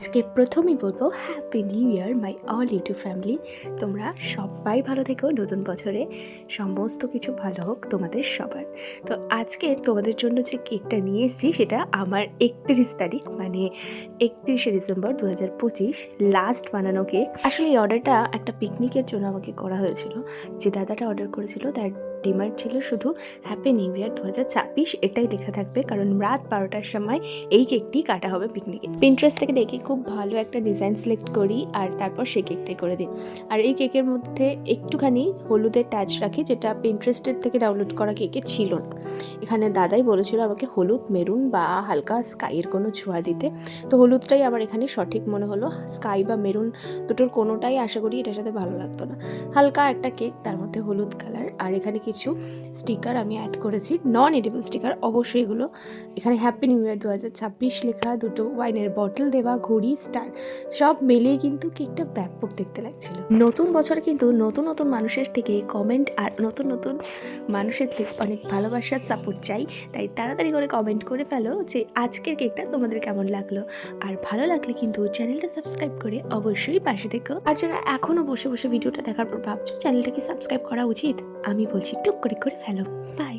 আজকে প্রথমেই বলবো happy new year my all YouTube family. তোমরা সবাই ভালো থেকো, নতুন বছরে সমস্ত কিছু ভালো হোক তোমাদের সবার। তো আজকে তোমাদের জন্য যে কেকটা নিয়ে এসেছি সেটা আমার 31 তারিখ মানে 31শে ডিসেম্বর 2025 লাস্ট বানানো কেক। আসলে এই অর্ডারটা একটা পিকনিকের জন্য আমাকে করা হয়েছিল। যে দাদাটা অর্ডার করেছিল তার ডিমান্ড ছিল শুধু হ্যাপি নিউ ইয়ার 2026 এটাই লেখা থাকবে, কারণ রাত 12টার সময় এই কেকটি কাটা হবে পিকনিকে। পিন্টারেস্ট থেকে দেখে খুব ভালো একটা ডিজাইন সিলেক্ট করি আর তারপর সেই কেকটাই করে দিই। আর এই কেকের মধ্যে একটুখানি হলুদের টাচ রাখি, যেটা পিন্টারেস্টের থেকে ডাউনলোড করা কেকে ছিল না। এখানে দাদাই বলেছিল আমাকে হলুদ, মেরুন বা হালকা স্কাইয়ের কোনো ছোঁয়া দিতে, তো হলুদটাই আমার এখানে সঠিক মনে হলো। স্কাই বা মেরুন দুটোর কোনোটাই আশা করি এটার সাথে ভালো লাগতো না। হালকা একটা কেক, তার মধ্যে হলুদ কালার, আর এখানে কিছু স্টিকার আমি অ্যাড করেছি, নন এডিবল স্টিকার অবশ্যই এগুলো। এখানে হ্যাপি নিউ ইয়ার 2026 লেখা, দুটো ওয়াইনের বটল দেওয়া, ঘড়ি, স্টার, সব মিলিয়ে কিন্তু কেকটা ব্যাপক দেখতে লাগছিল। নতুন বছরে কিন্তু নতুন নতুন মানুষের থেকে কমেন্ট আর নতুন নতুন মানুষের থেকে অনেক ভালোবাসার সাপোর্ট চাই। তাই তাড়াতাড়ি করে কমেন্ট করে ফেলো যে আজকের কেকটা তোমাদের কেমন লাগলো। আর ভালো লাগলে কিন্তু চ্যানেলটা সাবস্ক্রাইব করে অবশ্যই পাশে থেকো। আর যারা এখনও বসে বসে ভিডিওটা দেখার পর ভাবছো চ্যানেলটা কি সাবস্ক্রাইব করা উচিত, আমি বলছি টুক করে ফেলো। বাই।